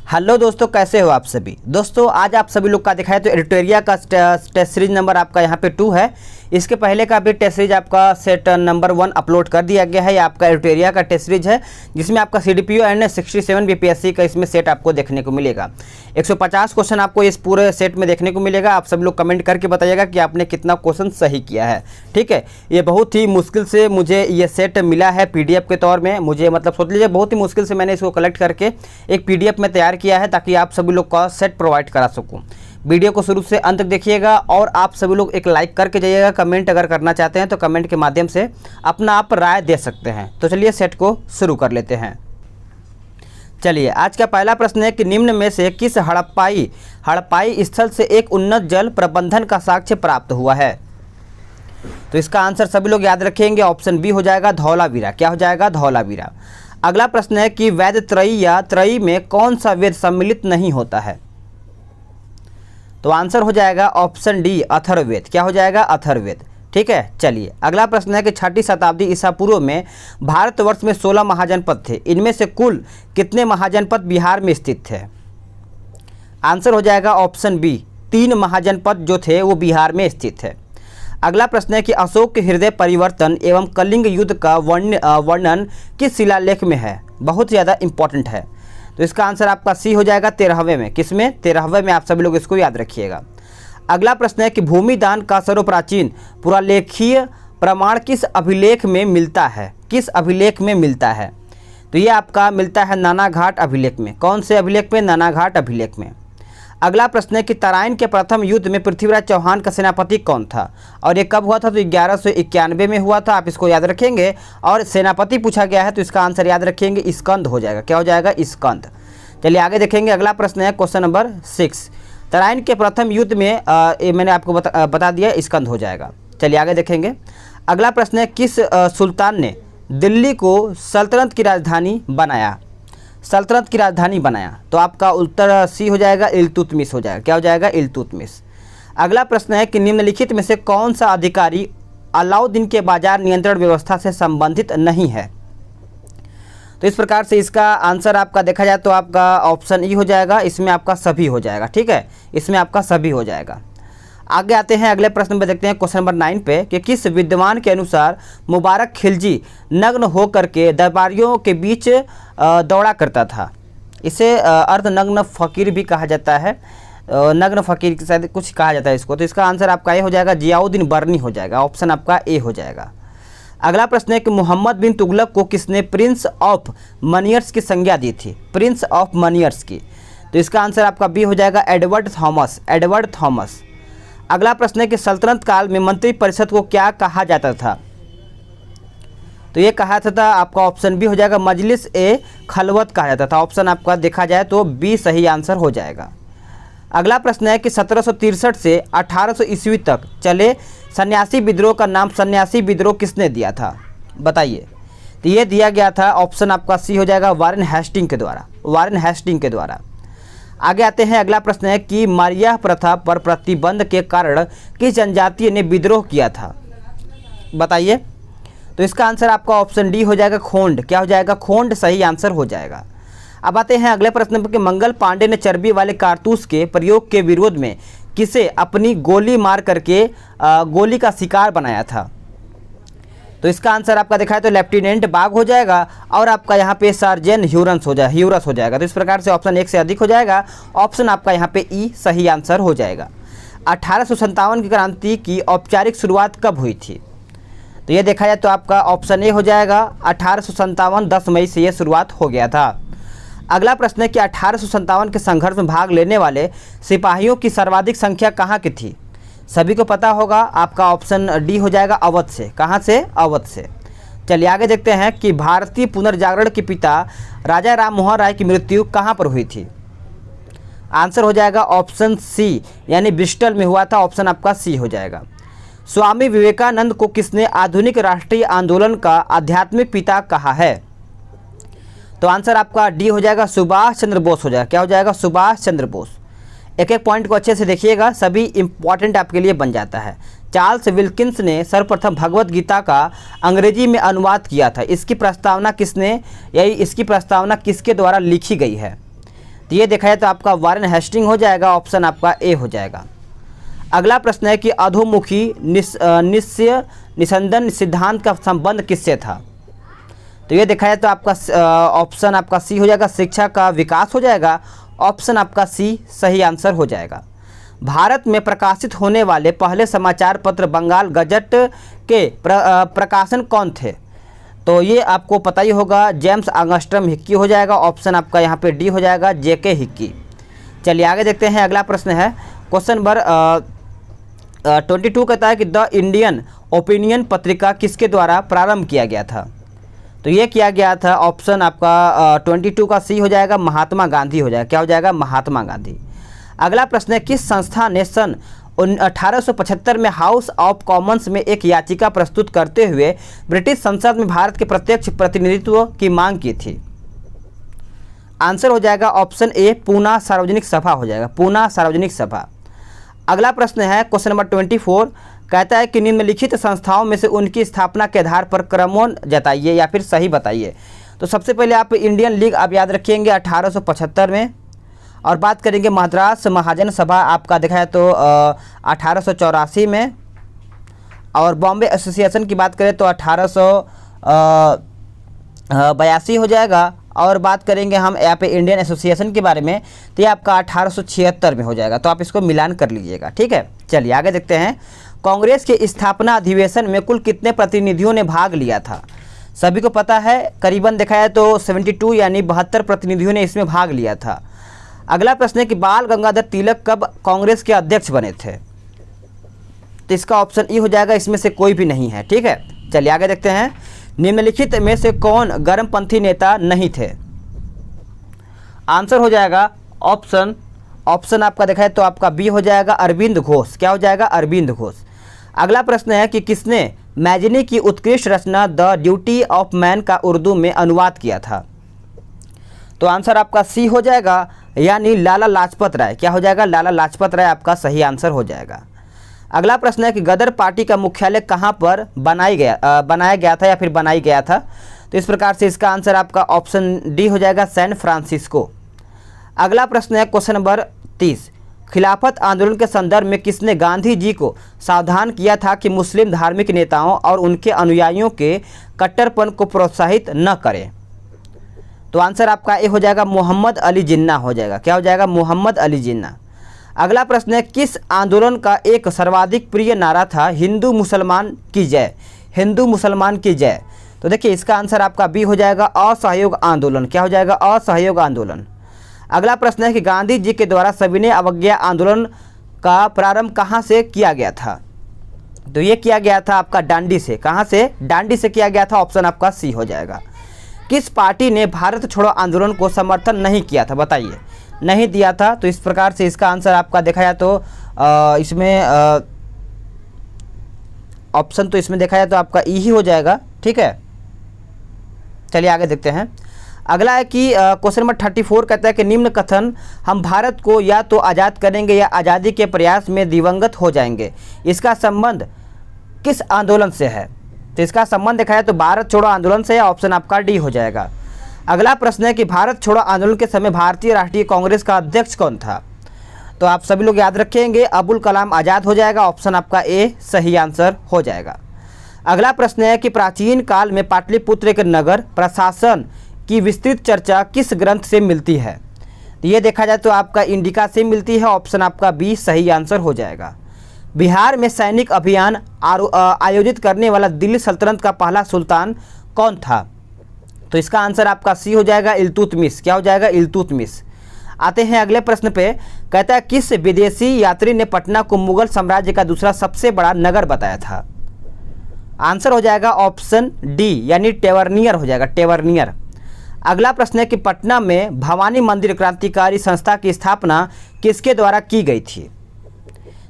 Hello दोस्तों, कैसे हो आप सभी। दोस्तों आज आप सभी लोग का दिखाया तो एडिटोरिया का टेस्ट सीरीज नंबर आपका यहाँ पे 2 है। इसके पहले का भी टेस्ट सीरीज आपका सेट नंबर 1 अपलोड कर दिया गया है। ये आपका एडिटोरिया का टेस्ट सीरीज है जिसमें आपका CDPO एंड 67 BPSC का इसमें सेट आपको देखने को मिलेगा। 150 क्वेश्चन आपको इस पूरे सेट में देखने को मिलेगा। आप सब लोग कमेंट करके बताइएगा कि आपने कितना क्वेश्चन सही किया है। ठीक है, ये बहुत ही मुश्किल से मुझे ये सेट मिला है PDF के तौर में। मुझे मतलब सोच लीजिए बहुत ही मुश्किल से मैंने इसको कलेक्ट करके एक PDF में तैयार किया है ताकि आप सभी लोग का सेट प्रोवाइड करा सकूं। वीडियो को शुरू से अंत तक देखिएगा और आप सभी लोग एक लाइक करके जाइएगा। कमेंट अगर करना चाहते हैं तो कमेंट के माध्यम से अपना आप राय दे सकते हैं। तो चलिए सेट को शुरू कर लेते हैं। चलिए आज का पहला प्रश्न है कि निम्न में से किस हड़प्पाई स्थल से एक उन्नत जल प्रबंधन का साक्ष्य प्राप्त हुआ है। तो इसका आंसर सभी लोग याद रखेंगे। ऑप्शन बी हो जाएगा धौलावीरा। क्या हो जाएगा? धौलावीरा। अगला प्रश्न है कि वेद त्रयी या त्रयी में कौन सा वेद सम्मिलित नहीं होता है। तो आंसर हो जाएगा ऑप्शन डी अथर्ववेद। क्या हो जाएगा? अथर्ववेद। ठीक है, चलिए अगला प्रश्न है कि 6ठी शताब्दी ईसा पूर्व में भारतवर्ष में 16 महाजनपद थे। इनमें से कुल कितने महाजनपद बिहार में स्थित थे। आंसर हो जाएगा ऑप्शन बी 3 महाजनपद जो थे वो बिहार में स्थित है। अगला प्रश्न है कि अशोक के हृदय परिवर्तन एवं कलिंग युद्ध का वर्णन किस शिलालेख में है। बहुत ज़्यादा इंपॉर्टेंट है। तो इसका आंसर आपका सी हो जाएगा 13वें में। किसमें? 13वें में। आप सभी लोग इसको याद रखिएगा। अगला प्रश्न है कि भूमिदान का सर्वप्राचीन पुरालेखीय प्रमाण किस अभिलेख में मिलता है। किस अभिलेख में मिलता है? तो ये आपका मिलता है नानाघाट अभिलेख में। कौन से अभिलेख में? नानाघाट अभिलेख में। अगला प्रश्न है कि तराइन के प्रथम युद्ध में पृथ्वीराज चौहान का सेनापति कौन था और ये कब हुआ था। तो 1191 में हुआ था। आप इसको याद रखेंगे। और सेनापति पूछा गया है तो इसका आंसर याद रखेंगे स्कंद हो जाएगा। क्या हो जाएगा? स्कंद। चलिए आगे देखेंगे। अगला प्रश्न है क्वेश्चन नंबर 6। तराइन के प्रथम युद्ध में ये मैंने आपको बता दिया, स्कंद हो जाएगा। चलिए आगे देखेंगे। अगला प्रश्न है किस सुल्तान ने दिल्ली को सल्तनत की राजधानी बनाया। सल्तनत की राजधानी बनाया। तो आपका उत्तर सी हो जाएगा इल्तुतमिश हो जाएगा। क्या हो जाएगा? इल्तुतमिश। अगला प्रश्न है कि निम्नलिखित में से कौन सा अधिकारी अलाउद्दीन के बाजार नियंत्रण व्यवस्था से संबंधित नहीं है। तो इस प्रकार से इसका आंसर आपका देखा जाए तो आपका ऑप्शन ई हो जाएगा। इसमें आपका सभी हो जाएगा। ठीक है, इसमें आपका सभी हो जाएगा। आगे आते हैं अगले प्रश्न में। देखते हैं क्वेश्चन नंबर 9 पे कि किस विद्वान के अनुसार मुबारक खिलजी नग्न होकर के दरबारियों के बीच दौड़ा करता था। इसे अर्धनग्न फकीर भी कहा जाता है। नग्न फकीर के साथ कुछ कहा जाता है इसको। तो इसका आंसर आपका ए हो जाएगा जियाउद्दीन बर्नी हो जाएगा। ऑप्शन आपका ए हो जाएगा। अगला प्रश्न है कि मोहम्मद बिन तुगलक को किसने प्रिंस ऑफ मनियर्स की संज्ञा दी थी। प्रिंस ऑफ मनियर्स की। तो इसका आंसर आपका बी हो जाएगा एडवर्ड थॉमस। Edward Thomas. अगला प्रश्न है कि सल्तनत काल में मंत्रिपरिषद को क्या कहा जाता था। तो ये कहा था आपका ऑप्शन बी हो जाएगा मजलिस ए खलवत कहा जाता था। ऑप्शन आपका देखा जाए तो बी सही आंसर हो जाएगा। अगला प्रश्न है कि 1763 से 1800 ईस्वी तक चले सन्यासी विद्रोह का नाम सन्यासी विद्रोह किसने दिया था, बताइए। तो ये दिया गया था, ऑप्शन आपका सी हो जाएगा वारेन हेस्टिंग के द्वारा। वारेन हेस्टिंग के द्वारा। आगे आते हैं। अगला प्रश्न है कि मरिया प्रथा पर प्रतिबंध के कारण किस जनजाति ने विद्रोह किया था, बताइए। तो इसका आंसर आपका ऑप्शन डी हो जाएगा खोंड। क्या हो जाएगा? खोंड सही आंसर हो जाएगा। अब आते हैं अगले प्रश्न पर कि मंगल पांडे ने चर्बी वाले कारतूस के प्रयोग के विरोध में किसे अपनी गोली मार करके गोली का शिकार बनाया था। तो इसका आंसर आपका देखा है तो लेफ्टिनेंट बाग हो जाएगा और आपका यहाँ पे सार्जेंट ह्यूरस हो जाएगा। तो इस प्रकार से ऑप्शन 1 से अधिक हो जाएगा। ऑप्शन आपका यहाँ पे ई सही आंसर हो जाएगा। 1857 की क्रांति की औपचारिक शुरुआत कब हुई थी। तो ये देखा जाए तो आपका ऑप्शन ए हो जाएगा 1857 10 मई से ये शुरुआत हो गया था। अगला प्रश्न है कि 1857 के संघर्ष में भाग लेने वाले सिपाहियों की सर्वाधिक संख्या कहाँ की थी। सभी को पता होगा, आपका ऑप्शन डी हो जाएगा अवध से। कहाँ से? अवध से। चलिए आगे देखते हैं कि भारतीय पुनर्जागरण के पिता राजा राम मोहन राय की मृत्यु कहाँ पर हुई थी। आंसर हो जाएगा ऑप्शन सी यानी ब्रिस्टल में हुआ था। ऑप्शन आपका सी हो जाएगा। स्वामी विवेकानंद को किसने आधुनिक राष्ट्रीय आंदोलन का आध्यात्मिक पिता कहा है। तो आंसर आपका डी हो जाएगा सुभाष चंद्र बोस हो जाएगा। क्या हो जाएगा? सुभाष चंद्र बोस। एक एक पॉइंट को अच्छे से देखिएगा, सभी इंपॉर्टेंट आपके लिए बन जाता है। चार्ल्स विल्किंस ने सर्वप्रथम भगवत गीता का अंग्रेजी में अनुवाद किया था। इसकी प्रस्तावना किसके द्वारा लिखी गई है। तो ये देखा जाए तो आपका वारेन हेस्टिंग हो जाएगा, ऑप्शन आपका ए हो जाएगा। अगला प्रश्न है कि अधोमुखी निश्चय निस्संदन सिद्धांत का संबंध किससे था? तो ये देखा जाए तो आपका ऑप्शन आपका सी हो जाएगा, शिक्षा का विकास हो जाएगा, ऑप्शन आपका सी सही आंसर हो जाएगा। भारत में प्रकाशित होने वाले पहले समाचार पत्र बंगाल गजट के प्रकाशन कौन थे? तो ये आपको पता ही होगा, जेम्स ऑगस्टम हिक्की हो जाएगा, ऑप्शन आपका यहाँ पे डी हो जाएगा, जेके हिक्की। चलिए आगे देखते हैं। अगला प्रश्न है क्वेश्चन नंबर 22 कहता है कि द इंडियन ओपिनियन पत्रिका किसके द्वारा प्रारंभ किया गया था? तो ये किया गया था, ऑप्शन आपका 22 का सी हो जाएगा, महात्मा गांधी हो जाएगा। क्या हो जाएगा? महात्मा गांधी। अगला प्रश्न है किस संस्था ने सन 1875 में हाउस ऑफ कॉमन्स में एक याचिका प्रस्तुत करते हुए ब्रिटिश संसद में भारत के प्रत्यक्ष प्रतिनिधित्व की मांग की थी? आंसर हो जाएगा ऑप्शन ए, पूना सार्वजनिक सभा हो जाएगा, पूना सार्वजनिक सभा। अगला प्रश्न है क्वेश्चन नंबर 24 कहता है कि निम्नलिखित संस्थाओं में से उनकी स्थापना के आधार पर क्रमों जताइए या फिर सही बताइए। तो सबसे पहले आप इंडियन लीग आप याद रखेंगे 1875 में, और बात करेंगे मद्रास महाजन सभा आपका देखा है तो 1884 में, और बॉम्बे एसोसिएशन की बात करें तो 1882 हो जाएगा, और बात करेंगे हम यहाँ पे इंडियन एसोसिएशन के बारे में तो ये आपका 1876 में हो जाएगा। तो आप इसको मिलान कर लीजिएगा, ठीक है। चलिए आगे देखते हैं। कांग्रेस के स्थापना अधिवेशन में कुल कितने प्रतिनिधियों ने भाग लिया था? सभी को पता है, करीबन देखा है तो 72 यानी 72 प्रतिनिधियों ने इसमें भाग लिया था। अगला प्रश्न है कि बाल गंगाधर तिलक कब कांग्रेस के अध्यक्ष बने थे? तो इसका ऑप्शन ई हो जाएगा, इसमें से कोई भी नहीं है, ठीक है। चलिए आगे देखते हैं। निम्नलिखित में से कौन गर्मपंथी नेता नहीं थे? आंसर हो जाएगा ऑप्शन आपका देखा है तो आपका बी हो जाएगा, अरविंद घोष। क्या हो जाएगा? अरविंद घोष। अगला प्रश्न है कि किसने मैजनी की उत्कृष्ट रचना द ड्यूटी ऑफ मैन का उर्दू में अनुवाद किया था? तो आंसर आपका सी हो जाएगा, यानी लाला लाजपत राय। क्या हो जाएगा? लाला लाजपत राय आपका सही आंसर हो जाएगा। अगला प्रश्न है कि गदर पार्टी का मुख्यालय कहाँ पर बनाया गया था या फिर बनाई गया था? तो इस प्रकार से इसका आंसर आपका ऑप्शन डी हो जाएगा, सैन फ्रांसिस्को। अगला प्रश्न है क्वेश्चन नंबर 30 खिलाफत आंदोलन के संदर्भ में किसने गांधी जी को सावधान किया था कि मुस्लिम धार्मिक नेताओं और उनके अनुयायियों के कट्टरपन को प्रोत्साहित न करें? तो आंसर आपका ए हो जाएगा, मोहम्मद अली जिन्ना हो जाएगा। क्या हो जाएगा? मोहम्मद अली जिन्ना। अगला प्रश्न है किस आंदोलन का एक सर्वाधिक प्रिय नारा था हिंदू मुसलमान की जय? हिंदू मुसलमान की जय। तो देखिए इसका आंसर आपका बी हो जाएगा, असहयोग आंदोलन। क्या हो जाएगा? असहयोग आंदोलन। अगला प्रश्न है कि गांधी जी के द्वारा सविनय अवज्ञा आंदोलन का प्रारंभ कहाँ से किया गया था? तो ये किया गया था आपका डांडी से। कहाँ से? डांडी से किया गया था, ऑप्शन आपका सी हो जाएगा। किस पार्टी ने भारत छोड़ो आंदोलन को समर्थन नहीं किया था? बताइए। नहीं दिया था, तो इस प्रकार से इसका आंसर आपका देखा जाए तो इसमें ऑप्शन तो इसमें देखा जाए तो आपका ई ही हो जाएगा, ठीक है। चलिए आगे देखते हैं। अगला है कि क्वेश्चन नंबर 34 कहता है कि निम्न कथन हम भारत को या तो आज़ाद करेंगे या आज़ादी के प्रयास में दिवंगत हो जाएंगे, इसका संबंध किस आंदोलन से है? तो इसका संबंध देखा जाए तो भारत छोड़ो आंदोलन से, ऑप्शन आपका डी हो जाएगा। अगला प्रश्न है कि भारत छोड़ो आंदोलन के समय भारतीय राष्ट्रीय कांग्रेस का अध्यक्ष कौन था? तो आप सभी लोग याद रखेंगे, अबुल कलाम आज़ाद हो जाएगा, ऑप्शन आपका ए सही आंसर हो जाएगा। अगला प्रश्न है कि प्राचीन काल में पाटलिपुत्र के नगर प्रशासन की विस्तृत चर्चा किस ग्रंथ से मिलती है? तो ये देखा जाए तो आपका इंडिका से मिलती है, ऑप्शन आपका बी सही आंसर हो जाएगा। बिहार में सैनिक अभियान आयोजित करने वाला दिल्ली सल्तनत का पहला सुल्तान कौन था? तो इसका आंसर आपका सी हो जाएगा, इल्तुतमिश। क्या हो जाएगा? इल्तुतमिश। आते हैं अगले प्रश्न पे। कहता है किस विदेशी यात्री ने पटना को मुगल साम्राज्य का दूसरा सबसे बड़ा नगर बताया था? आंसर हो जाएगा ऑप्शन डी, यानी टेवर्नियर हो जाएगा, टेवर्नियर। अगला प्रश्न है कि पटना में भवानी मंदिर क्रांतिकारी संस्था की स्थापना किसके द्वारा की गई थी?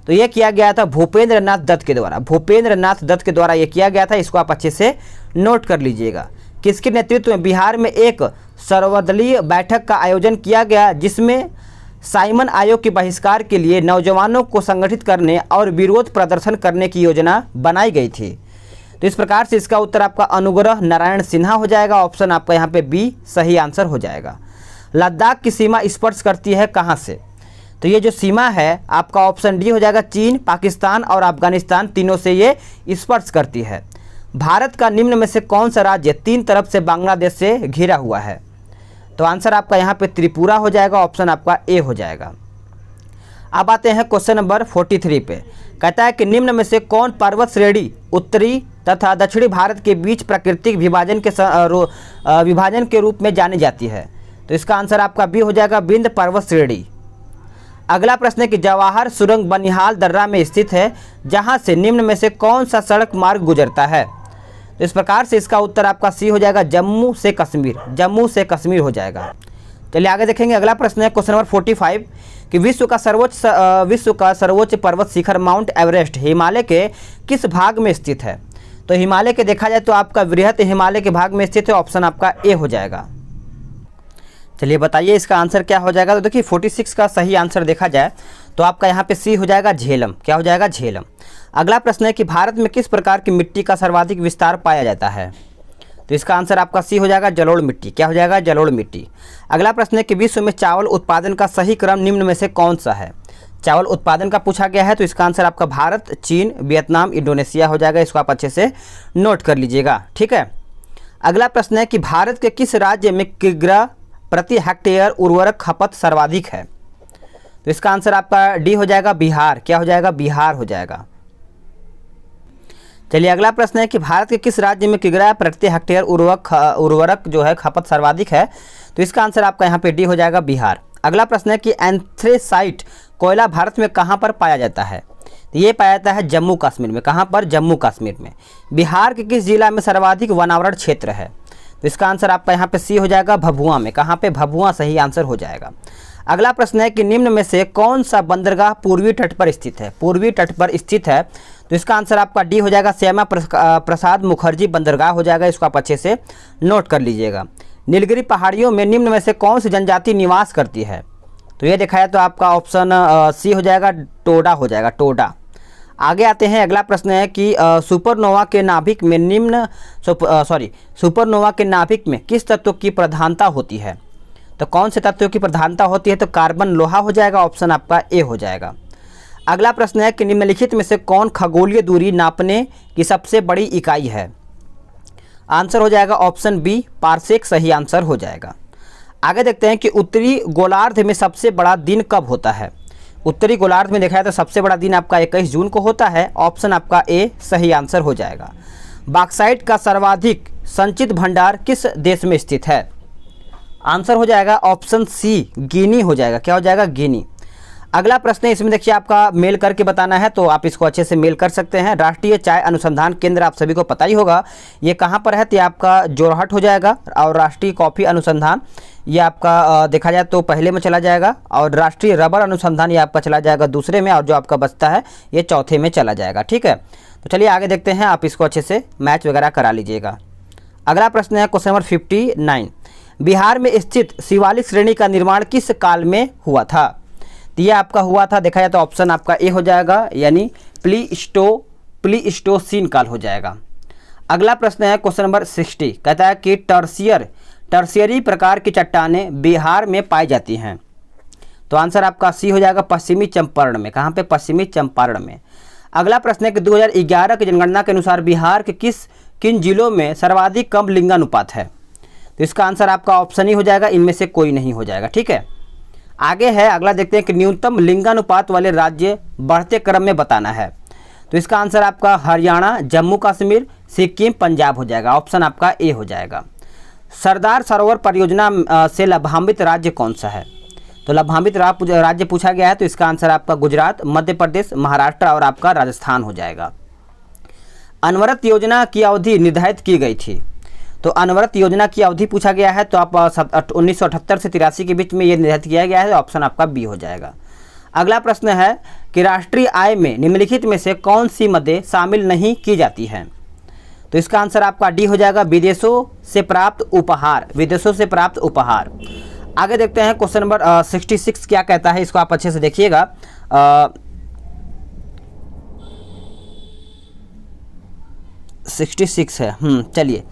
तो यह किया गया था भूपेंद्र नाथ दत्त के द्वारा। भूपेंद्र नाथ दत्त के द्वारा यह किया गया था, इसको आप अच्छे से नोट कर लीजिएगा। किसके नेतृत्व में बिहार में एक सर्वदलीय बैठक का आयोजन किया गया, जिसमें साइमन आयोग के बहिष्कार के लिए नौजवानों को संगठित करने और विरोध प्रदर्शन करने की योजना बनाई गई थी? तो इस प्रकार से इसका उत्तर आपका अनुग्रह नारायण सिन्हा हो जाएगा, ऑप्शन आपका यहाँ पे बी सही आंसर हो जाएगा। लद्दाख की सीमा स्पर्श करती है कहाँ से? तो ये जो सीमा है आपका ऑप्शन डी हो जाएगा, चीन, पाकिस्तान और अफगानिस्तान, तीनों से ये स्पर्श करती है। भारत का निम्न में से कौन सा राज्य तीन तरफ से बांग्लादेश से घिरा हुआ है? तो आंसर आपका यहाँ पे त्रिपुरा हो जाएगा, ऑप्शन आपका ए हो जाएगा। अब आते हैं क्वेश्चन नंबर 43 पे। कहता है कि निम्न में से कौन पर्वत श्रेणी उत्तरी तथा दक्षिणी भारत के बीच प्राकृतिक विभाजन के रूप में जानी जाती है? तो इसका आंसर आपका बी हो जाएगा, विंध्य पर्वत श्रेणी। अगला प्रश्न है कि जवाहर सुरंग बनिहाल दर्रा में स्थित है, जहां से निम्न में से कौन सा सड़क मार्ग गुजरता है? तो इस प्रकार से इसका उत्तर आपका सी हो जाएगा, जम्मू से कश्मीर, जम्मू से कश्मीर हो जाएगा। चलिए आगे देखेंगे। अगला प्रश्न है क्वेश्चन नंबर 45 कि विश्व का सर्वोच्च पर्वत शिखर माउंट एवरेस्ट हिमालय के किस भाग में स्थित है? तो हिमालय के देखा जाए तो आपका वृहत हिमालय के भाग में स्थित है, ऑप्शन आपका ए हो जाएगा। चलिए बताइए इसका आंसर क्या हो जाएगा। तो देखिए 46 का सही आंसर देखा जाए तो आपका यहाँ पे सी हो जाएगा, झेलम। क्या हो जाएगा? झेलम। अगला प्रश्न है कि भारत में किस प्रकार की मिट्टी का सर्वाधिक विस्तार पाया जाता है? तो इसका आंसर आपका सी हो जाएगा, जलोढ़ मिट्टी। क्या हो जाएगा? जलोढ़ मिट्टी। अगला प्रश्न है कि विश्व में चावल उत्पादन का सही क्रम निम्न में से कौन सा है? चावल उत्पादन का पूछा गया है, तो इसका आंसर आपका भारत, चीन, वियतनाम, इंडोनेशिया हो जाएगा। इसको आप अच्छे से नोट कर लीजिएगा, ठीक है। अगला प्रश्न है कि भारत के किस राज्य में किग्रा प्रति हेक्टेयर उर्वरक खपत सर्वाधिक है? तो इसका आंसर आपका डी हो जाएगा, बिहार। क्या हो जाएगा? बिहार हो जाएगा। चलिए अगला प्रश्न है कि भारत के किस राज्य में किग्रा प्रति हेक्टेयर उर्वरक जो है खपत सर्वाधिक है? तो इसका आंसर आपका यहाँ पे डी हो जाएगा, बिहार। अगला प्रश्न है कि एंथ्रेसाइट कोयला भारत में कहाँ पर पाया जाता है? तो ये पाया जाता है जम्मू कश्मीर में। कहाँ पर? जम्मू कश्मीर में। बिहार के किस जिला में सर्वाधिक वनावरण क्षेत्र है? तो इसका आंसर आपका यहाँ पे सी हो जाएगा, भभुआ में। कहाँ पे? भभुआ सही आंसर हो जाएगा। अगला प्रश्न है कि निम्न में से कौन सा बंदरगाह पूर्वी तट पर स्थित है? पूर्वी तट पर स्थित है, तो इसका आंसर आपका डी हो जाएगा, श्यामा प्रसाद मुखर्जी बंदरगाह हो जाएगा। इसको आप अच्छे से नोट कर लीजिएगा। नीलगिरी पहाड़ियों में निम्न में से कौन सी जनजाति निवास करती है? तो ये देखा है तो आपका ऑप्शन सी हो जाएगा, टोडा हो जाएगा, टोडा। आगे आते हैं। अगला प्रश्न है कि सुपरनोवा के नाभिक में किस तत्व की प्रधानता होती है? तो कौन से तत्व की प्रधानता होती है? तो कार्बन, लोहा हो जाएगा। ऑप्शन आपका ए हो जाएगा। अगला प्रश्न है कि निम्नलिखित में से कौन खगोलीय दूरी नापने की सबसे बड़ी इकाई है? आंसर हो जाएगा ऑप्शन बी, पारसेक सही आंसर हो जाएगा। आगे देखते हैं कि उत्तरी गोलार्ध में सबसे बड़ा दिन कब होता है? उत्तरी गोलार्ध में देखा है तो सबसे बड़ा दिन आपका 21 जून को होता है। ऑप्शन आपका ए सही आंसर हो जाएगा। बॉक्साइट का सर्वाधिक संचित भंडार किस देश में स्थित है? आंसर हो जाएगा ऑप्शन सी, गिनी हो जाएगा। क्या हो जाएगा? गिनी। अगला प्रश्न है, इसमें देखिए आपका मेल करके बताना है, तो आप इसको अच्छे से मेल कर सकते हैं। राष्ट्रीय चाय अनुसंधान केंद्र आप सभी को पता ही होगा, ये कहाँ पर है? तो ये आपका जोरहट हो जाएगा। और राष्ट्रीय कॉफ़ी अनुसंधान ये आपका देखा जाए तो पहले में चला जाएगा। और राष्ट्रीय रबर अनुसंधान ये आपका चला जाएगा दूसरे में, और जो आपका बचता है ये चौथे में चला जाएगा, ठीक है। तो चलिए आगे देखते हैं, आप इसको अच्छे से मैच वगैरह करा लीजिएगा। अगला प्रश्न है क्वेश्चन नंबर 59। बिहार में स्थित शिवालिक श्रेणी का निर्माण किस काल में हुआ था? तो ये आपका हुआ था, देखा जाए तो ऑप्शन आपका ए हो जाएगा, यानी प्लीस्टोसीन काल हो जाएगा। अगला प्रश्न है क्वेश्चन नंबर 60। कहता है कि टर्शियरी प्रकार की चट्टानें बिहार में पाई जाती हैं। तो आंसर आपका सी हो जाएगा, पश्चिमी चंपारण में। कहाँ पे? पश्चिमी चंपारण में। अगला प्रश्न है कि 2011 की जनगणना के अनुसार बिहार के किन जिलों में सर्वाधिक कम लिंगानुपात है? तो इसका आंसर आपका ऑप्शन ही हो जाएगा, इनमें से कोई नहीं हो जाएगा, ठीक है। आगे है, अगला देखते हैं कि न्यूनतम लिंगानुपात वाले राज्य बढ़ते क्रम में बताना है। तो इसका आंसर आपका हरियाणा, जम्मू कश्मीर, सिक्किम, पंजाब हो जाएगा। ऑप्शन आपका ए हो जाएगा। सरदार सरोवर परियोजना से लाभान्वित राज्य कौन सा है? तो लाभान्वित राज्य पूछा गया है, तो इसका आंसर आपका गुजरात, मध्य प्रदेश, महाराष्ट्र और आपका राजस्थान हो जाएगा। अनवरत योजना की अवधि निर्धारित की गई थी। तो अनवरत योजना की अवधि पूछा गया है, तो आप 1978 से 83 के बीच में ये निर्धारित किया गया है। ऑप्शन आपका बी हो जाएगा। अगला प्रश्न है कि राष्ट्रीय आय में निम्नलिखित में से कौन सी मदें शामिल नहीं की जाती हैं? तो इसका आंसर आपका डी हो जाएगा, विदेशों से प्राप्त उपहार। विदेशों से प्राप्त उपहार। आगे देखते हैं क्वेश्चन नंबर 66 क्या कहता है, इसको आप अच्छे से देखिएगा। 66 है, चलिए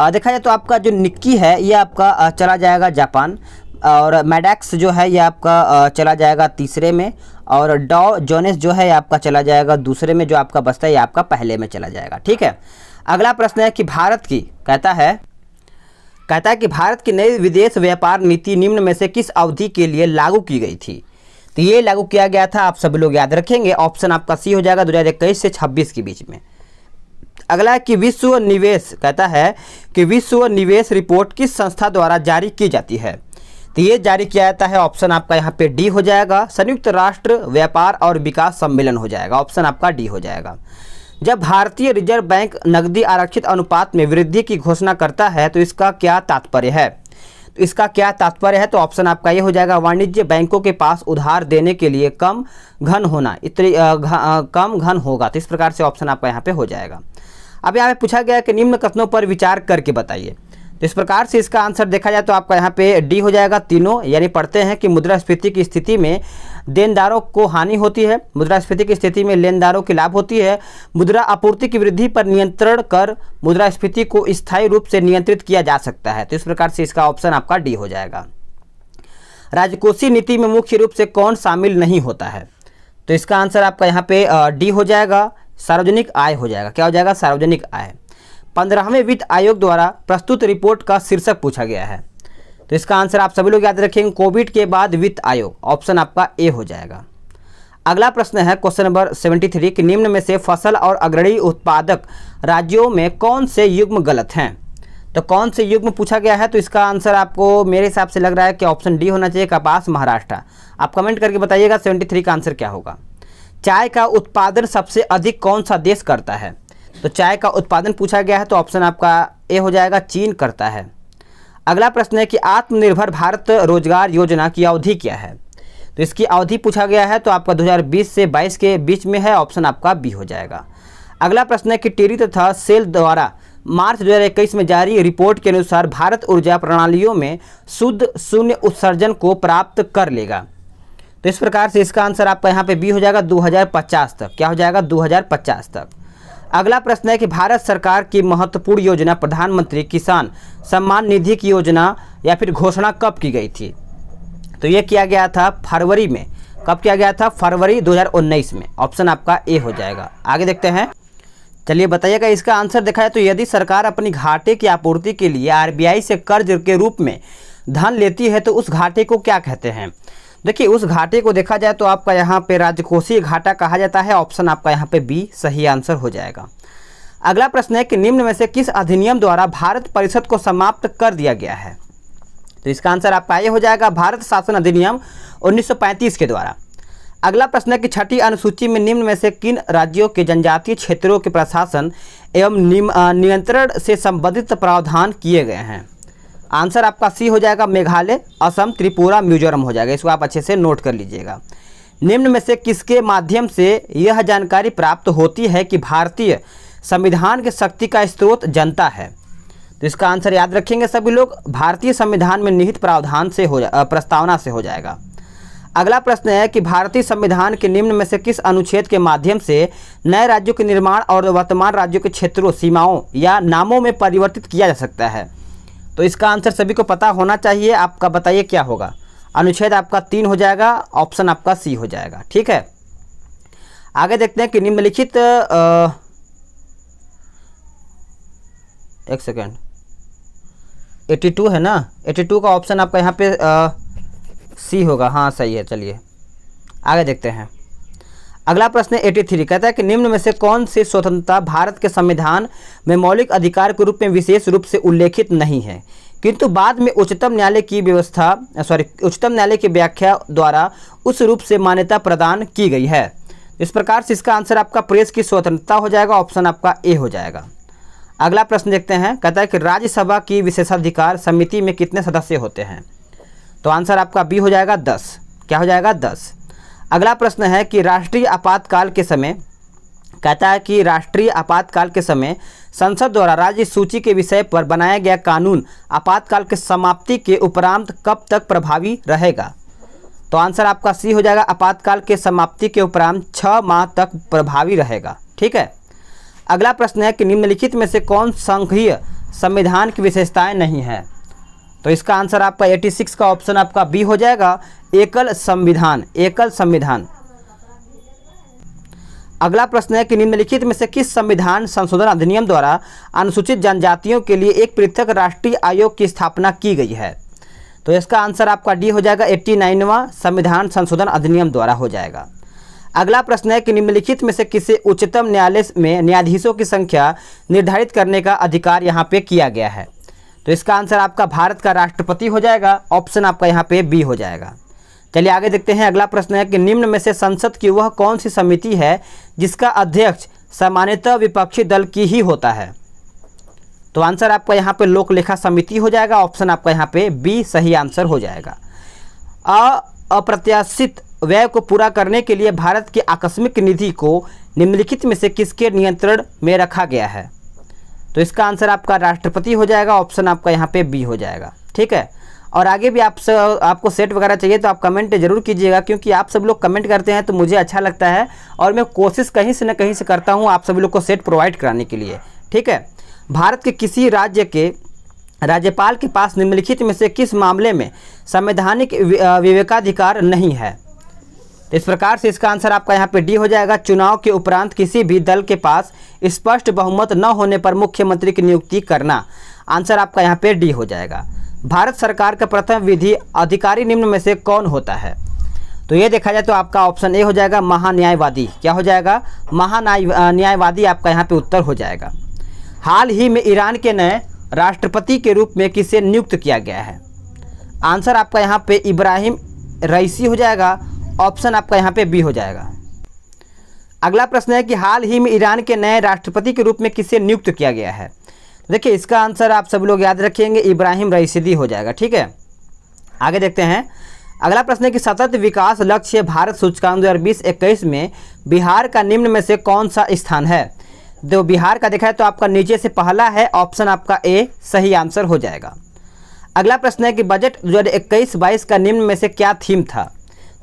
देखा जाए तो आपका जो निक्की है ये आपका चला जाएगा जापान। और मैडेक्स जो है ये आपका चला जाएगा तीसरे में, और डॉ जोनेस जो है ये आपका चला जाएगा दूसरे में, जो आपका बचता है ये आपका पहले में चला जाएगा। ठीक है, अगला प्रश्न है कि भारत की कहता है कि भारत की नई विदेश व्यापार नीति निम्न में से किस अवधि के लिए लागू की गई थी? तो ये लागू किया गया था, आप सभी लोग याद रखेंगे, ऑप्शन आपका सी हो जाएगा 2021 से 26 के बीच में। अगला है कि विश्व निवेश कहता है कि विश्व निवेश रिपोर्ट किस संस्था द्वारा जारी की जाती है? तो ये जारी किया जाता है, ऑप्शन आपका यहाँ पे डी हो जाएगा, संयुक्त राष्ट्र व्यापार और विकास सम्मेलन हो जाएगा, ऑप्शन आपका डी हो जाएगा। जब भारतीय रिजर्व बैंक नकदी आरक्षित अनुपात में वृद्धि की घोषणा करता है तो इसका क्या तात्पर्य है? तो इसका क्या तात्पर्य है? तो ऑप्शन आपका ये हो जाएगा, वाणिज्य बैंकों के पास उधार देने के लिए कम घन होना, कम घन होगा। तो इस प्रकार से ऑप्शन आपका यहाँ पे हो जाएगा। अब यहाँ पे पूछा गया कि निम्न कथनों पर विचार करके बताइए। तो इस प्रकार से इसका आंसर देखा जाए तो आपका यहाँ पे डी हो जाएगा तीनों, यानी पढ़ते हैं कि मुद्रास्फीति की स्थिति में देनदारों को हानि होती है, मुद्रास्फीति की स्थिति में लेनदारों की लाभ होती है, मुद्रा आपूर्ति की वृद्धि पर नियंत्रण कर मुद्रास्फीति को स्थायी रूप से नियंत्रित किया जा सकता है। तो इस प्रकार से इसका ऑप्शन आपका डी हो जाएगा। राजकोषीय नीति में मुख्य रूप से कौन शामिल नहीं होता है? तो इसका आंसर आपका यहाँ पे डी हो जाएगा, सार्वजनिक आय हो जाएगा। क्या हो जाएगा? सार्वजनिक आय। 15वें वित्त आयोग द्वारा प्रस्तुत रिपोर्ट का शीर्षक पूछा गया है। तो इसका आंसर आप सभी लोग याद रखेंगे, कोविड के बाद वित्त आयोग, ऑप्शन आपका ए हो जाएगा। अगला प्रश्न है क्वेश्चन नंबर 73 कि निम्न में से फसल और अग्रणी उत्पादक राज्यों में कौन से युग्म गलत हैं? तो कौन से युग्म पूछा गया है? तो इसका आंसर आपको मेरे हिसाब से लग रहा है कि ऑप्शन डी होना चाहिए, कपास महाराष्ट्र। आप कमेंट करके बताइएगा 73 का आंसर क्या होगा। चाय का उत्पादन सबसे अधिक कौन सा देश करता है? तो चाय का उत्पादन पूछा गया है, तो ऑप्शन आपका ए हो जाएगा, चीन करता है। अगला प्रश्न है कि आत्मनिर्भर भारत रोजगार योजना की अवधि क्या है? तो इसकी अवधि पूछा गया है, तो आपका 2020 से 22 के बीच में है, ऑप्शन आपका बी हो जाएगा। अगला प्रश्न है कि टिरी तथा सेल द्वारा मार्च 2021 में जारी रिपोर्ट के अनुसार भारत ऊर्जा प्रणालियों में शुद्ध शून्य उत्सर्जन को प्राप्त कर लेगा। तो इस प्रकार से इसका आंसर आपका यहाँ पे बी हो जाएगा 2050 तक। क्या हो जाएगा? 2050 तक। अगला प्रश्न है कि भारत सरकार की महत्वपूर्ण योजना प्रधानमंत्री किसान सम्मान निधि की योजना या फिर घोषणा कब की गई थी? तो ये किया गया था फरवरी में। कब किया गया था? फरवरी 2019 में। ऑप्शन आपका ए हो जाएगा। आगे देखते हैं, चलिए बताइएगा इसका आंसर देखा जाए तो यदि सरकार अपनी घाटे की आपूर्ति के लिए आरबीआई से कर्ज के रूप में धन लेती है तो उस घाटे को क्या कहते हैं? देखिए, उस घाटे को देखा जाए तो आपका यहाँ पे राजकोषीय घाटा कहा जाता है, ऑप्शन आपका यहाँ पे बी सही आंसर हो जाएगा। अगला प्रश्न है कि निम्न में से किस अधिनियम द्वारा भारत परिषद को समाप्त कर दिया गया है? तो इसका आंसर आपका ये हो जाएगा, भारत शासन अधिनियम 1935 के द्वारा। अगला प्रश्न है कि छठी अनुसूची में निम्न में से किन राज्यों के जनजातीय क्षेत्रों के प्रशासन एवं नियंत्रण से संबंधित प्रावधान किए गए हैं? आंसर आपका सी हो जाएगा, मेघालय, असम, त्रिपुरा, मिजोरम हो जाएगा। इसको आप अच्छे से नोट कर लीजिएगा। निम्न में से किसके माध्यम से यह जानकारी प्राप्त होती है कि भारतीय संविधान के शक्ति का स्रोत जनता है? तो इसका आंसर याद रखेंगे सभी लोग, भारतीय संविधान में निहित प्रावधान से प्रस्तावना से हो जाएगा। अगला प्रश्न है कि भारतीय संविधान के निम्न में से किस अनुच्छेद के माध्यम से नए राज्यों के निर्माण और वर्तमान राज्यों के क्षेत्रों, सीमाओं या नामों में परिवर्तित किया जा सकता है? तो इसका आंसर सभी को पता होना चाहिए। आपका बताइए क्या होगा? अनुच्छेद आपका 3 हो जाएगा, ऑप्शन आपका सी हो जाएगा। ठीक है, आगे देखते हैं कि निम्नलिखित एक सेकेंड, 82 है ना, 82 का ऑप्शन आपका यहाँ पे सी होगा। हाँ सही है। चलिए आगे देखते हैं। अगला प्रश्न 83 कहता है कि निम्न में से कौन सी स्वतंत्रता भारत के संविधान में मौलिक अधिकार के रूप में विशेष रूप से उल्लेखित नहीं है, किंतु बाद में उच्चतम न्यायालय की व्याख्या द्वारा उस रूप से मान्यता प्रदान की गई है? इस प्रकार से इसका आंसर आपका प्रेस की स्वतंत्रता हो जाएगा, ऑप्शन आपका ए हो जाएगा। अगला प्रश्न देखते हैं, कहता है कि राज्यसभा की विशेषाधिकार समिति में कितने सदस्य होते हैं? तो आंसर आपका बी हो जाएगा 10। क्या हो जाएगा? 10। अगला प्रश्न है कि राष्ट्रीय आपातकाल के समय, कहता है कि राष्ट्रीय आपातकाल के समय संसद द्वारा राज्य सूची के विषय पर बनाया गया कानून आपातकाल के समाप्ति के उपरांत कब तक प्रभावी रहेगा? तो आंसर आपका सी हो जाएगा, आपातकाल के समाप्ति के उपरांत 6 माह तक प्रभावी रहेगा। ठीक है, अगला प्रश्न है कि निम्नलिखित में से कौन संघीय संविधान की विशेषताएं नहीं है? तो इसका आंसर आपका 86 का ऑप्शन आपका बी हो जाएगा, एकल संविधान, एकल संविधान। अगला प्रश्न है कि निम्नलिखित में से किस संविधान संशोधन अधिनियम द्वारा अनुसूचित जनजातियों के लिए एक पृथक राष्ट्रीय आयोग की स्थापना की गई है? तो इसका आंसर आपका डी हो जाएगा, 89वां संविधान संशोधन अधिनियम द्वारा हो जाएगा। अगला प्रश्न है कि निम्नलिखित में से किसे उच्चतम न्यायालय में न्यायाधीशों की संख्या निर्धारित करने का अधिकार यहाँ पे किया गया है? तो इसका आंसर आपका भारत का राष्ट्रपति हो जाएगा, ऑप्शन आपका यहाँ पे बी हो जाएगा। चलिए आगे देखते हैं। अगला प्रश्न है कि निम्न में से संसद की वह कौन सी समिति है जिसका अध्यक्ष सामान्यतः विपक्षी दल की ही होता है? तो आंसर आपका यहाँ पे लोक लेखा समिति हो जाएगा, ऑप्शन आपका यहाँ पे बी सही आंसर हो जाएगा। अप्रत्याशित व्यय को पूरा करने के लिए भारत की आकस्मिक निधि को निम्नलिखित में से किसके नियंत्रण में रखा गया है? तो इसका आंसर आपका राष्ट्रपति हो जाएगा, ऑप्शन आपका यहाँ पे बी हो जाएगा। ठीक है, और आगे भी आपको सेट वगैरह चाहिए तो आप कमेंट जरूर कीजिएगा, क्योंकि आप सब लोग कमेंट करते हैं तो मुझे अच्छा लगता है और मैं कोशिश कहीं से न कहीं से करता हूँ आप सभी लोग को सेट प्रोवाइड कराने के लिए। ठीक है, भारत के किसी राज्य के राज्यपाल के पास निम्नलिखित में से किस मामले में संवैधानिक विवेकाधिकार नहीं है? तो इस प्रकार से इसका आंसर आपका यहाँ पे डी हो जाएगा, चुनाव के उपरांत किसी भी दल के पास स्पष्ट बहुमत न होने पर मुख्यमंत्री की नियुक्ति करना। आंसर आपका यहाँ पे डी हो जाएगा। भारत सरकार का प्रथम विधि अधिकारी निम्न में से कौन होता है? तो ये देखा जाए तो आपका ऑप्शन ए हो जाएगा, महान्यायवादी। क्या हो जाएगा? महान्यायवादी आपका यहाँ पे उत्तर हो जाएगा। हाल ही में ईरान के नए राष्ट्रपति के रूप में किसे नियुक्त किया गया है? आंसर आपका यहाँ पे इब्राहिम रईसी हो जाएगा, ऑप्शन आपका यहाँ पे बी हो जाएगा। अगला प्रश्न है कि हाल ही में ईरान के नए राष्ट्रपति के रूप में किसे नियुक्त किया गया है? देखिए इसका आंसर आप सब लोग याद रखेंगे, इब्राहिम रईसी हो जाएगा। ठीक है, आगे देखते हैं। अगला प्रश्न है कि सतत विकास लक्ष्य भारत सूचकांक 2020-21 में बिहार का निम्न में से कौन सा स्थान है? जो बिहार का देखा है तो आपका नीचे से पहला है, ऑप्शन आपका ए सही आंसर हो जाएगा। अगला प्रश्न है कि बजट 2021-22 का निम्न में से क्या थीम था?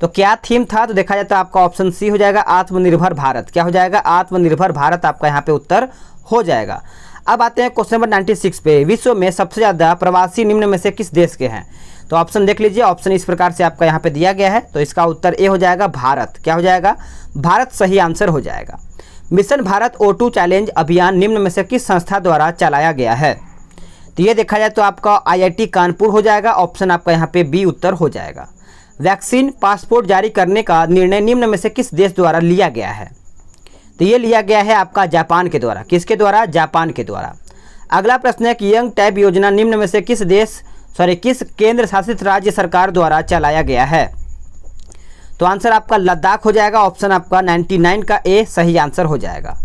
तो क्या थीम था? तो देखा जाए तो आपका ऑप्शन सी हो जाएगा, आत्मनिर्भर भारत। क्या हो जाएगा? आत्मनिर्भर भारत आपका यहाँ पे उत्तर हो जाएगा। अब आते हैं क्वेश्चन नंबर 96 पे। विश्व में सबसे ज़्यादा प्रवासी निम्न में से किस देश के हैं? तो ऑप्शन देख लीजिए, ऑप्शन इस प्रकार से आपका यहाँ पे दिया गया है, तो इसका उत्तर ए हो जाएगा, भारत। क्या हो जाएगा? भारत सही आंसर हो जाएगा। मिशन भारत O2 चैलेंज अभियान निम्न में से किस संस्था द्वारा चलाया गया है? तो ये देखा जाए तो आपका IIT कानपुर हो जाएगा, ऑप्शन आपका यहाँ पे बी उत्तर हो जाएगा। वैक्सीन पासपोर्ट जारी करने का निर्णय निम्न में से किस देश द्वारा लिया गया है? तो ये लिया गया है आपका जापान के द्वारा। किसके द्वारा? जापान के द्वारा। अगला प्रश्न है कि यंग टैब योजना निम्न में से किस केंद्र शासित राज्य सरकार द्वारा चलाया गया है? तो आंसर आपका लद्दाख हो जाएगा, ऑप्शन आपका 99 का ए सही आंसर हो जाएगा।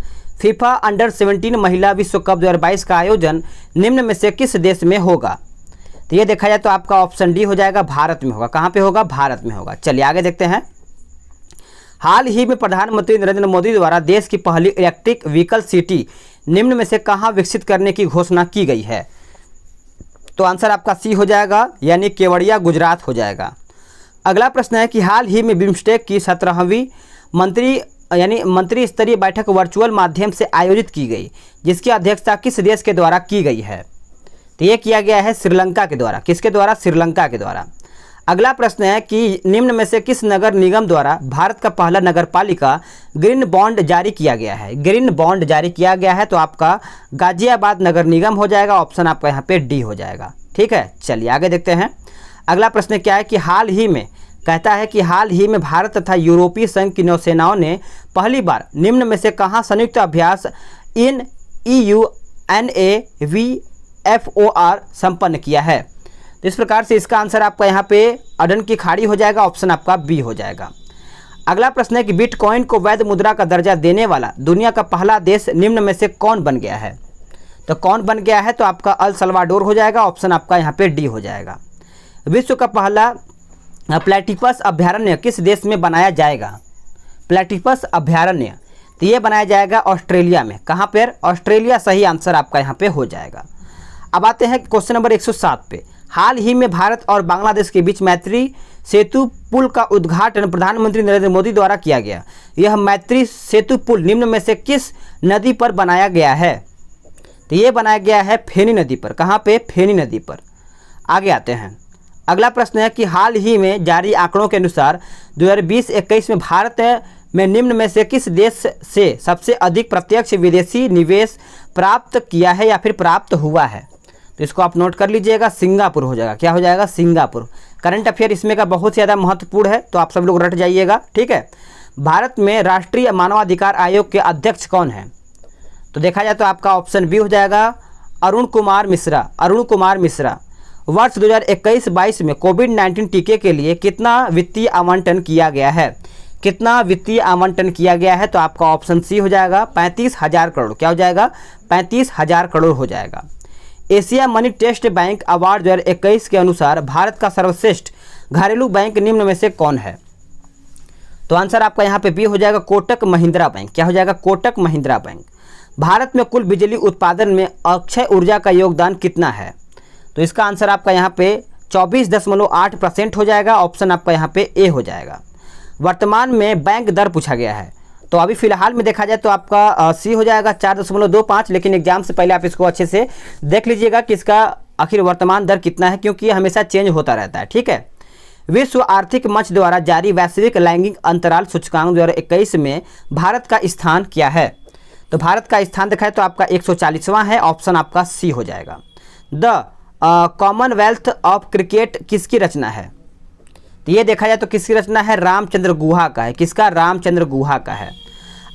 फीफा अंडर-17 महिला विश्व कप 2022 का आयोजन निम्न में से किस देश में होगा? तो ये देखा जाए तो आपका ऑप्शन डी हो जाएगा, भारत में होगा। कहाँ पे होगा? भारत में होगा। चलिए आगे देखते हैं। हाल ही में प्रधानमंत्री नरेंद्र मोदी द्वारा देश की पहली इलेक्ट्रिक व्हीकल सिटी निम्न में से कहाँ विकसित करने की घोषणा की गई है? तो आंसर आपका सी हो जाएगा, यानी केवड़िया गुजरात हो जाएगा। अगला प्रश्न है कि हाल ही में बिम्स्टेक की 17वीं मंत्री स्तरीय बैठक वर्चुअल माध्यम से आयोजित की गई, जिसकी अध्यक्षता किस देश के द्वारा की गई है? तो ये किया गया है श्रीलंका के द्वारा। किसके द्वारा? श्रीलंका के द्वारा। अगला प्रश्न है कि निम्न में से किस नगर निगम द्वारा भारत का पहला नगरपालिका ग्रीन बॉन्ड जारी किया गया है? ग्रीन बॉन्ड जारी किया गया है तो आपका गाजियाबाद नगर निगम हो जाएगा, ऑप्शन आपका यहाँ पे डी हो जाएगा। ठीक है, चलिए आगे देखते हैं। अगला प्रश्न क्या है कि हाल ही में भारत तथा यूरोपीय संघ की नौसेनाओं ने पहली बार निम्न में से कहाँ संयुक्त अभ्यास इन EUNAVFOR संपन्न किया है? तो इस प्रकार से इसका आंसर आपका यहाँ पे अडन की खाड़ी हो जाएगा, ऑप्शन आपका बी हो जाएगा। अगला प्रश्न है कि बिटकॉइन को वैध मुद्रा का दर्जा देने वाला दुनिया का पहला देश निम्न में से कौन बन गया है? तो कौन बन गया है? तो आपका अल सल्वाडोर हो जाएगा, ऑप्शन आपका यहाँ पे डी हो जाएगा। विश्व का पहला प्लेटिपस अभ्यारण्य किस देश में बनाया जाएगा? प्लेटिपस अभ्यारण्य तो ये बनाया जाएगा ऑस्ट्रेलिया में। कहाँ पर? ऑस्ट्रेलिया सही आंसर आपका यहाँ पे हो जाएगा। अब आते हैं क्वेश्चन नंबर 107 पे। हाल ही में भारत और बांग्लादेश के बीच मैत्री सेतु पुल का उद्घाटन प्रधानमंत्री नरेंद्र मोदी द्वारा किया गया। यह मैत्री सेतु पुल निम्न में से किस नदी पर बनाया गया है? तो ये बनाया गया है फेनी नदी पर। कहाँ पे? फेनी नदी पर। आगे आते हैं। अगला प्रश्न है कि हाल ही में जारी आंकड़ों के अनुसार 2020-21 में भारत में निम्न में से किस देश से सबसे अधिक प्रत्यक्ष विदेशी निवेश प्राप्त किया है या फिर प्राप्त हुआ है? तो इसको आप नोट कर लीजिएगा, सिंगापुर हो जाएगा। क्या हो जाएगा? सिंगापुर। करंट अफेयर इसमें का बहुत ज़्यादा महत्वपूर्ण है, तो आप सब लोग रट जाइएगा, ठीक है। भारत में राष्ट्रीय मानवाधिकार आयोग के अध्यक्ष कौन है? तो देखा जाए तो आपका ऑप्शन बी हो जाएगा, अरुण कुमार मिश्रा। अरुण कुमार मिश्रा। वर्ष 2021-22 में कोविड-19 टीके के लिए कितना वित्तीय आवंटन किया गया है? कितना वित्तीय आवंटन किया गया है? तो आपका ऑप्शन सी हो जाएगा, 35,000 करोड़। क्या हो जाएगा? 35,000 करोड़ हो जाएगा। Asia money trust bank award 2021 के अनुसार भारत का सर्वश्रेष्ठ घरेलू बैंक निम्न में से कौन है? तो आंसर आपका यहाँ पे बी हो जाएगा, कोटक महिंद्रा बैंक। क्या हो जाएगा? कोटक महिंद्रा बैंक। भारत में कुल बिजली उत्पादन में अक्षय ऊर्जा का योगदान कितना है? तो इसका आंसर आपका यहाँ पे 24.8% हो जाएगा। ऑप्शन आपका यहाँ पे ए हो जाएगा। वर्तमान में बैंक दर पूछा गया है, तो अभी फिलहाल में देखा जाए तो आपका सी हो जाएगा 4.25, लेकिन एग्जाम से पहले आप इसको अच्छे से देख लीजिएगा कि इसका आखिर वर्तमान दर कितना है, क्योंकि ये हमेशा चेंज होता रहता है, ठीक है। विश्व आर्थिक मंच द्वारा जारी वैश्विक लैंगिक अंतराल सूचकांक 2021 में भारत का स्थान क्या है? तो भारत का स्थान देखा है तो आपका 140वां है। ऑप्शन आपका सी हो जाएगा। द कॉमनवेल्थ ऑफ क्रिकेट किसकी रचना है? तो ये देखा जाए तो किसकी रचना है? रामचंद्र गुहा का है। किसका? रामचंद्र गुहा का है।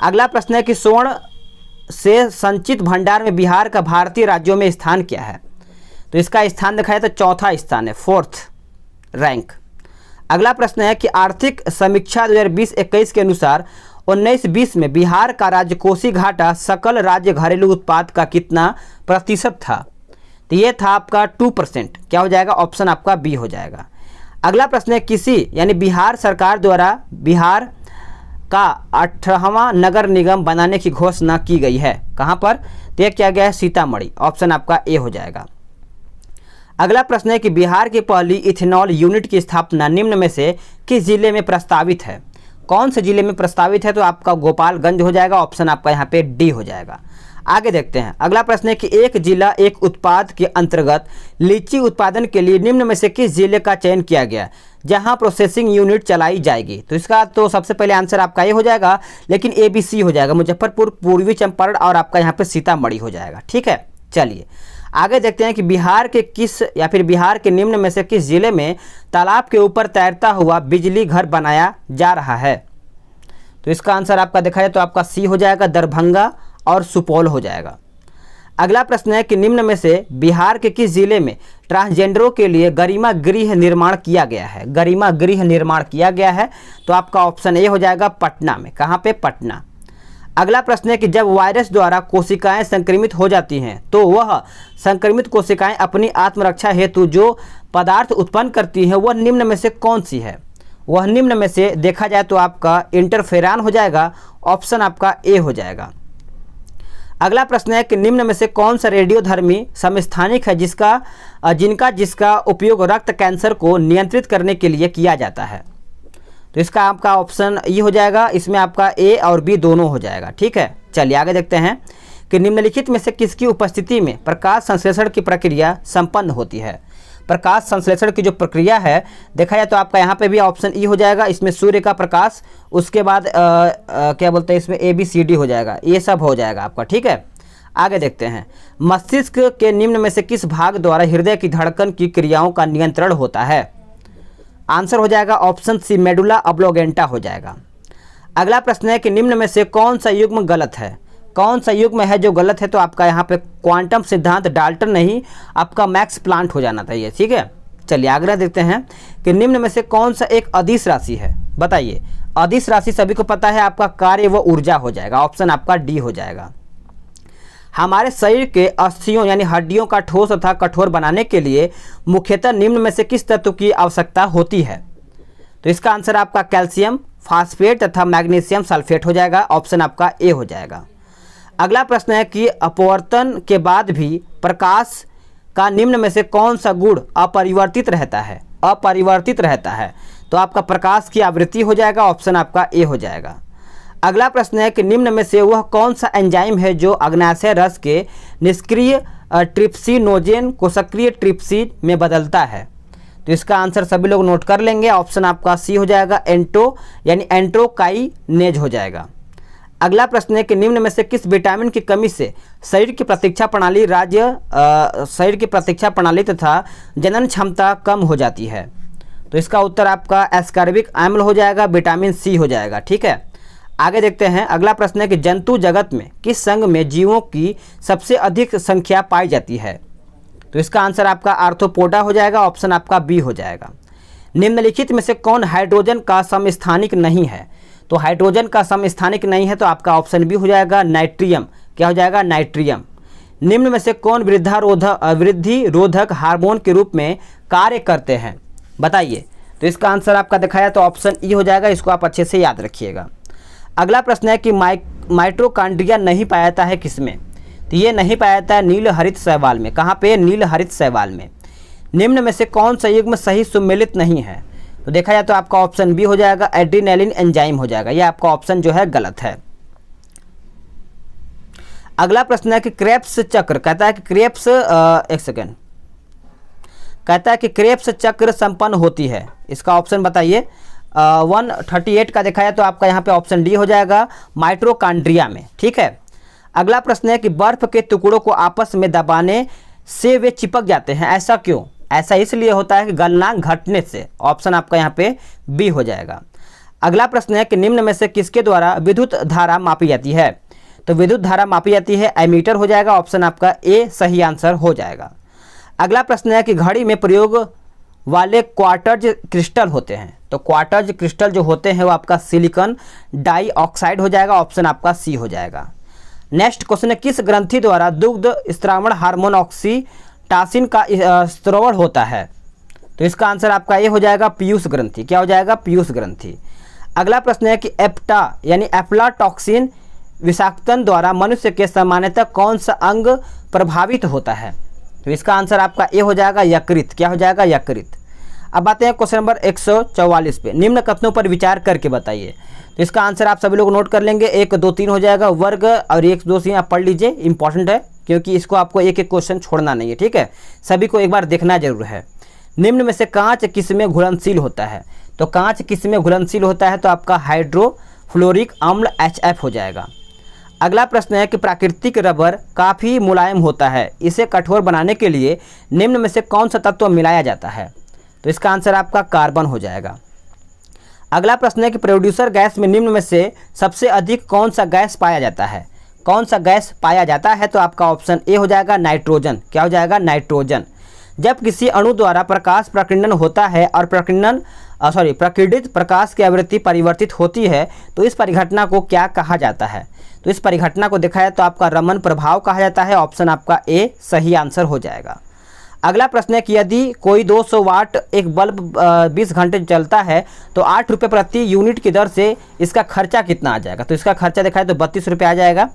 अगला प्रश्न है कि स्वर्ण से संचित भंडार में बिहार का भारतीय राज्यों में स्थान क्या है? तो इसका स्थान देखा जाए तो चौथा स्थान है, 4th रैंक। अगला प्रश्न है कि आर्थिक समीक्षा 2020-21 के अनुसार 19-20 में बिहार का राजकोषीय घाटा सकल राज्य घरेलू उत्पाद का कितना प्रतिशत था? तो ये था आपका 2%। क्या हो जाएगा? ऑप्शन आपका बी हो जाएगा। अगला प्रश्न है किसी यानी बिहार सरकार द्वारा बिहार का 18वां नगर निगम बनाने की घोषणा की गई है। कहाँ पर? तो यह किया गया है सीतामढ़ी। ऑप्शन आपका ए हो जाएगा। अगला प्रश्न है कि बिहार की पहली इथेनॉल यूनिट की स्थापना निम्न में से किस जिले में प्रस्तावित है? कौन से जिले में प्रस्तावित है? तो आपका गोपालगंज हो जाएगा। ऑप्शन आपका यहाँ पे डी हो जाएगा। आगे देखते हैं। अगला प्रश्न है कि एक जिला एक उत्पाद के अंतर्गत लीची उत्पादन के लिए निम्न में से किस जिले का चयन किया गया जहां प्रोसेसिंग यूनिट चलाई जाएगी? तो इसका तो सबसे पहले आंसर आपका ये हो जाएगा, लेकिन ए बी सी हो जाएगा, मुजफ्फरपुर, पूर्वी चंपारण और आपका यहाँ पे सीतामढ़ी हो जाएगा, ठीक है। चलिए आगे देखते हैं कि बिहार के किस या फिर बिहार के निम्न में से किस जिले में तालाब के ऊपर तैरता हुआ बिजली घर बनाया जा रहा है? तो इसका आंसर आपका देखा जाए तो आपका सी हो जाएगा, दरभंगा और सुपौल हो जाएगा। अगला प्रश्न है कि निम्न में से बिहार के किस जिले में ट्रांसजेंडरों के लिए गरिमा गृह निर्माण किया गया है? गरिमा गृह निर्माण किया गया है, तो आपका ऑप्शन ए हो जाएगा, पटना में। कहाँ पे? पटना। अगला प्रश्न है कि जब वायरस द्वारा कोशिकाएं संक्रमित हो जाती हैं तो वह संक्रमित कोशिकाएं अपनी आत्मरक्षा हेतु जो पदार्थ उत्पन्न करती हैं वह निम्न में से कौन सी है? वह निम्न में से देखा जाए तो आपका इंटरफेरॉन हो जाएगा। ऑप्शन आपका ए हो जाएगा। अगला प्रश्न है कि निम्न में से कौन सा रेडियोधर्मी समस्थानिक है जिसका उपयोग रक्त कैंसर को नियंत्रित करने के लिए किया जाता है? तो इसका आपका ऑप्शन ये हो जाएगा, इसमें आपका ए और बी दोनों हो जाएगा, ठीक है। चलिए आगे देखते हैं कि निम्नलिखित में से किसकी उपस्थिति में प्रकाश संश्लेषण की प्रक्रिया संपन्न होती है? प्रकाश संश्लेषण की जो प्रक्रिया है देखा जाए तो आपका यहाँ पे भी ऑप्शन ई हो जाएगा, इसमें सूर्य का प्रकाश, उसके बाद क्या बोलते हैं इसमें ए बी सी डी हो जाएगा, ये सब हो जाएगा आपका, ठीक है। आगे देखते हैं, मस्तिष्क के निम्न में से किस भाग द्वारा हृदय की धड़कन की क्रियाओं का नियंत्रण होता है? आंसर हो जाएगा ऑप्शन सी, मेडुला ऑब्लोगेंटा हो जाएगा। अगला प्रश्न है कि निम्न में से कौन सा युग्म गलत है? कौन सा युग्म है जो गलत है? तो आपका यहाँ पे क्वांटम सिद्धांत डाल्टन नहीं, आपका मैक्स प्लांट हो जाना चाहिए, ठीक है। चलिए आगे देखते हैं कि निम्न में से कौन सा एक अदिश राशि है? बताइए। अदिश राशि सभी को पता है आपका कार्य व ऊर्जा हो जाएगा। ऑप्शन आपका डी हो जाएगा। हमारे शरीर के अस्थियों यानी हड्डियों का ठोस तथा कठोर बनाने के लिए मुख्यतः निम्न में से किस तत्व की आवश्यकता होती है? तो इसका आंसर आपका कैल्शियम फास्फेट तथा मैग्नीशियम सल्फेट हो जाएगा। ऑप्शन आपका ए हो जाएगा। अगला प्रश्न है कि अपवर्तन के बाद भी प्रकाश का निम्न में से कौन सा गुण अपरिवर्तित रहता है? अपरिवर्तित रहता है, तो आपका प्रकाश की आवृत्ति हो जाएगा। ऑप्शन आपका ए हो जाएगा। अगला प्रश्न है कि निम्न में से वह कौन सा एंजाइम है जो अग्न्याशय रस के निष्क्रिय ट्रिप्सिनोजेन को सक्रिय ट्रिप्सिन में बदलता है? तो इसका आंसर सभी लोग नोट कर लेंगे। ऑप्शन आपका सी हो जाएगा, एंटो यानी एंट्रोकाइनेज हो जाएगा। अगला प्रश्न है कि निम्न में से किस विटामिन की कमी से शरीर की प्रतिरक्षा प्रणाली तथा जनन क्षमता कम हो जाती है? तो इसका उत्तर आपका एस्कॉर्बिक अम्ल हो जाएगा, विटामिन सी हो जाएगा। ठीक है, आगे देखते हैं। अगला प्रश्न है कि जंतु जगत में किस संघ में जीवों की सबसे अधिक संख्या पाई जाती है? तो इसका आंसर आपका आर्थ्रोपोडा हो जाएगा। ऑप्शन आपका बी हो जाएगा। निम्नलिखित में से कौन हाइड्रोजन का समस्थानिक नहीं है? तो हाइड्रोजन का समस्थानिक नहीं है तो आपका ऑप्शन बी हो जाएगा, नाइट्रियम। क्या हो जाएगा? नाइट्रियम। निम्न में से कौन वृद्धि रोधक हार्मोन के रूप में कार्य करते हैं? बताइए। तो इसका आंसर आपका दिखाया तो ऑप्शन ई हो जाएगा। इसको आप अच्छे से याद रखिएगा। अगला प्रश्न है कि माइटोकॉन्ड्रिया नहीं पाया जाता है किसमें? तो ये नहीं पाया जाता है नील हरित शैवाल में। कहाँ पे? नील हरित शैवाल में। निम्न में से कौन सा युग्म सही सुमेलित नहीं है? तो देखा जाए तो आपका ऑप्शन बी हो जाएगा, एड्रीनलिन एंजाइम हो जाएगा। यह आपका ऑप्शन जो है गलत है। अगला प्रश्न है कि क्रेब्स चक्र कहता है कि क्रेब्स चक्र संपन्न होती है। इसका ऑप्शन बताइए। 138 का दिखाया तो आपका यहाँ पे ऑप्शन डी हो जाएगा, माइटोकॉन्ड्रिया में। ठीक है, अगला प्रश्न है कि बर्फ के टुकड़ों को आपस में दबाने से वे चिपक जाते हैं, ऐसा क्यों? ऐसा इसलिए होता है कि गलनांक घटने से। ऑप्शन आपका यहाँ पे बी हो जाएगा। अगला प्रश्न है कि निम्न में से किसके द्वारा विद्युत धारा मापी जाती है? तो विद्युत धारा मापी जाती है एमीटर हो जाएगा। ऑप्शन आपका ए सही आंसर हो जाएगा। अगला प्रश्न है कि घड़ी में प्रयोग वाले क्वार्टज क्रिस्टल होते हैं। तो क्वार्टज क्रिस्टल जो होते हैं वो आपका सिलिकॉन डाइऑक्साइड हो जाएगा। ऑप्शन आपका सी हो जाएगा। नेक्स्ट क्वेश्चन है किस ग्रंथि द्वारा दुग्ध स्त्रावण हार्मोन ऑक्सीटासिन का स्रावण होता है? तो इसका आंसर आपका ये हो जाएगा, पीयूष ग्रंथि। क्या हो जाएगा? पीयूष ग्रंथि। अगला प्रश्न है कि एप्टा यानी एफ्लाटॉक्सिन विषाक्तन द्वारा मनुष्य के सामान्यतः कौन सा अंग प्रभावित होता है? तो इसका आंसर आपका ए हो जाएगा, यकृत। क्या हो जाएगा? यकृत। अब आते हैं क्वेश्चन नंबर 144 पे। निम्न कथनों पर विचार करके बताइए। तो इसका आंसर आप सभी लोग नोट कर लेंगे। 1, 2, 3 हो जाएगा। वर्ग और 1, 2, 3 आप पढ़ लीजिए, इंपॉर्टेंट है क्योंकि इसको आपको एक एक क्वेश्चन छोड़ना नहीं है। ठीक है, सभी को एक बार देखना जरूर है। निम्न में से कांच किस में घुलनशील होता है? तो कांच किस में घुलनशील होता है? तो आपका हाइड्रोफ्लोरिक अम्ल HF हो जाएगा। अगला प्रश्न है कि प्राकृतिक रबर काफ़ी मुलायम होता है, इसे कठोर बनाने के लिए निम्न में से कौन सा तत्व मिलाया जाता है? तो इसका आंसर आपका कार्बन हो जाएगा। अगला प्रश्न है कि प्रोड्यूसर गैस में निम्न में से सबसे अधिक कौन सा गैस पाया जाता है? कौन सा गैस पाया जाता है? तो आपका ऑप्शन ए हो जाएगा, नाइट्रोजन। क्या हो जाएगा? नाइट्रोजन। जब किसी अणु द्वारा प्रकाश प्रकीर्णन होता है और प्रकीर्णित प्रकाश की आवृत्ति परिवर्तित होती है तो इस परिघटना को क्या कहा जाता है? तो इस परिघटना को देखा जाए तो आपका रमन प्रभाव कहा जाता है। ऑप्शन आपका ए सही आंसर हो जाएगा। अगला प्रश्न है कि यदि कोई 200 वाट एक बल्ब 20 घंटे चलता है तो 8 रुपये प्रति यूनिट की दर से इसका खर्चा कितना आ जाएगा? तो इसका खर्चा देखा जाए तो 32 रुपये आ जाएगा।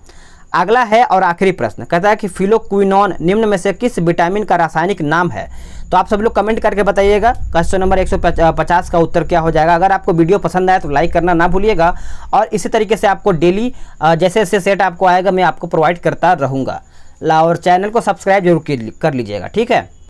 अगला है और आखिरी प्रश्न कहता है कि फिलोक्विनोन निम्न में से किस विटामिन का रासायनिक नाम है? तो आप सब लोग कमेंट करके बताइएगा। क्वेश्चन नंबर 150 का उत्तर क्या हो जाएगा। अगर आपको वीडियो पसंद आया तो लाइक करना ना भूलिएगा और इसी तरीके से आपको डेली जैसे जैसे सेट आपको आएगा मैं आपको प्रोवाइड करता रहूँगा। और चैनल को सब्सक्राइब जरूर कर लीजिएगा। ठीक है।